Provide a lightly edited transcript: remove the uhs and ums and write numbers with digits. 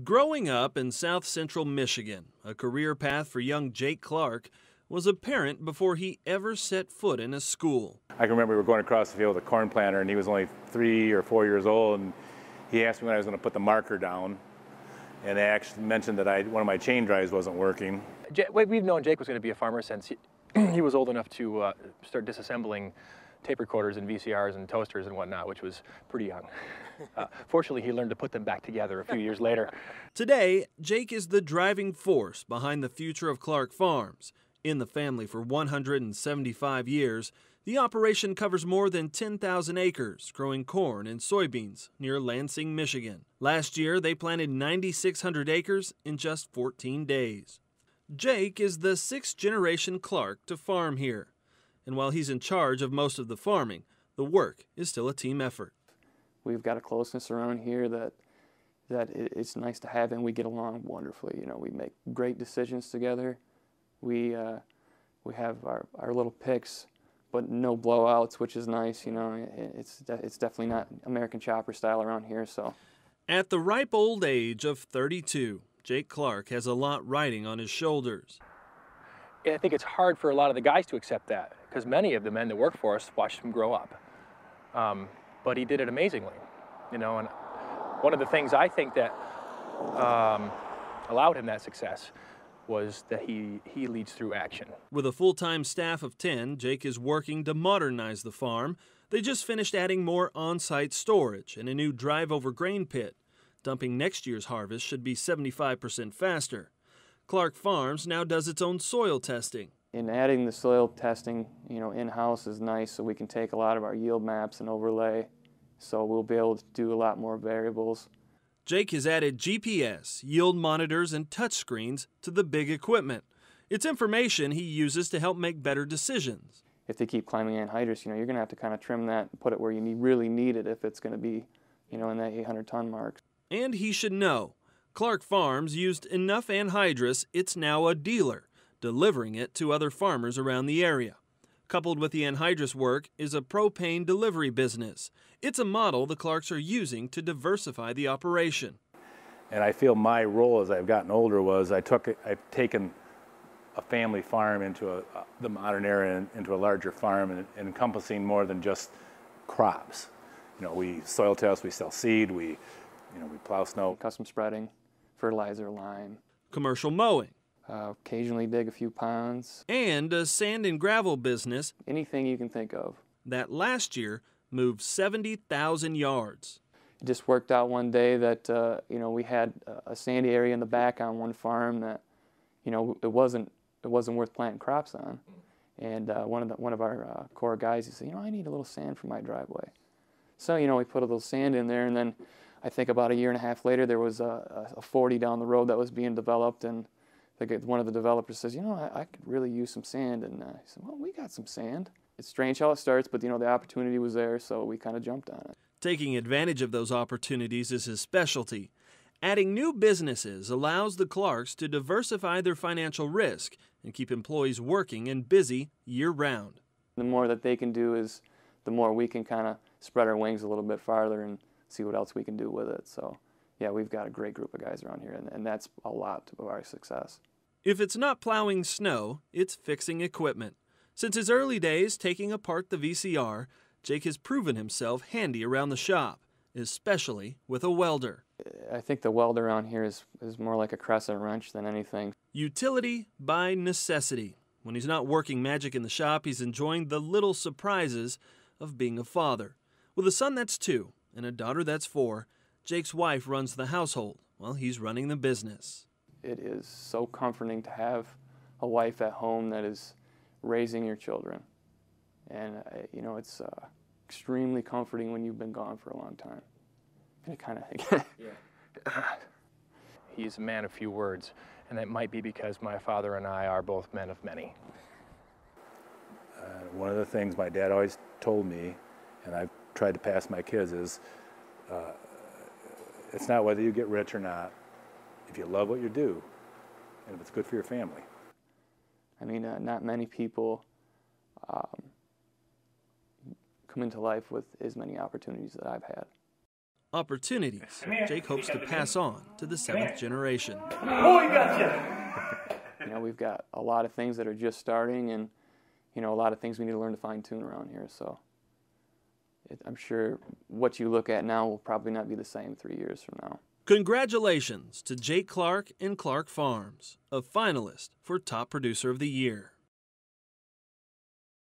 Growing up in south central Michigan, a career path for young Jake Clark was apparent before he ever set foot in a school. I can remember we were going across the field with a corn planter, and he was only 3 or 4 years old, and he asked me when I was going to put the marker down, and they actually mentioned that one of my chain drives wasn't working. We've known Jake was going to be a farmer since he was old enough to start disassembling tape recorders and VCRs and toasters and whatnot, which was pretty young. Fortunately, he learned to put them back together a few years later. Today, Jake is the driving force behind the future of Clark Farms. In the family for 175 years, the operation covers more than 10,000 acres, growing corn and soybeans near Lansing, Michigan. Last year, they planted 9,600 acres in just 14 days. Jake is the sixth-generation Clark to farm here. And while he's in charge of most of the farming, the work is still a team effort. We've got a closeness around here that it's nice to have, and we get along wonderfully. You know, we make great decisions together. We have our little picks, but no blowouts, which is nice. You know, it's definitely not American chopper style around here. So, at the ripe old age of 32, Jake Clark has a lot riding on his shoulders. I think it's hard for a lot of the guys to accept that, because many of the men that work for us watched him grow up. But he did it amazingly, you know, and one of the things I think that allowed him that success was that he leads through action. With a full-time staff of 10, Jake is working to modernize the farm. They just finished adding more on-site storage and a new drive-over grain pit. Dumping next year's harvest should be 75% faster. Clark Farms now does its own soil testing. In adding the soil testing, you know, in-house is nice, so we can take a lot of our yield maps and overlay, so we'll be able to do a lot more variables. Jake has added GPS, yield monitors, and touchscreens to the big equipment. It's information he uses to help make better decisions. If they keep climbing anhydrous, you know, you're going to have to kind of trim that and put it where you really need it if it's going to be, you know, in that 800-ton mark. And he should know. Clark Farms used enough anhydrous, it's now a dealer, delivering it to other farmers around the area. Coupled with the anhydrous work is a propane delivery business. It's a model the Clarks are using to diversify the operation. And I feel my role as I've gotten older was I've taken a family farm into the modern era and into a larger farm, and encompassing more than just crops. You know, we soil test, we sell seed, we plow snow. Custom spreading, fertilizer, lime. Commercial mowing. Occasionally dig a few ponds. And a sand and gravel business. Anything you can think of. That last year moved 70,000 yards. It just worked out one day that, you know, we had a sandy area in the back on one farm that, you know, it wasn't worth planting crops on. And one of our core guys, he said, you know, I need a little sand for my driveway. So, you know, we put a little sand in there, and then I think about a year and a half later, there was a 40 down the road that was being developed, and one of the developers says, you know, I could really use some sand. And he said, well, we got some sand. It's strange how it starts, but, you know, the opportunity was there, so we kind of jumped on it. Taking advantage of those opportunities is his specialty. Adding new businesses allows the Clarks to diversify their financial risk and keep employees working and busy year-round. The more that they can do is the more we can kind of spread our wings a little bit farther and see what else we can do with it. So, yeah, we've got a great group of guys around here, and that's a lot of our success. If it's not plowing snow, it's fixing equipment. Since his early days taking apart the VCR, Jake has proven himself handy around the shop, especially with a welder. I think the welder around here is more like a crescent wrench than anything. Utility by necessity. When he's not working magic in the shop, he's enjoying the little surprises of being a father. With a son that's 2 and a daughter that's 4, Jake's wife runs the household while he's running the business. It is so comforting to have a wife at home that is raising your children. And, you know, it's extremely comforting when you've been gone for a long time. And it kind of... Yeah. He's a man of few words, and that might be because my father and I are both men of many. One of the things my dad always told me, and I've tried to pass my kids, is it's not whether you get rich or not, if you love what you do, and if it's good for your family. I mean, not many people come into life with as many opportunities that I've had. opportunities Jake hopes to pass on to the 7th generation. Oh, he got you. You know, we've got a lot of things that are just starting, and you know, a lot of things we need to learn to fine tune around here. So I'm sure what you look at now will probably not be the same 3 years from now. Congratulations to Jake Clark and Clark Farms, a finalist for Top Producer of the Year.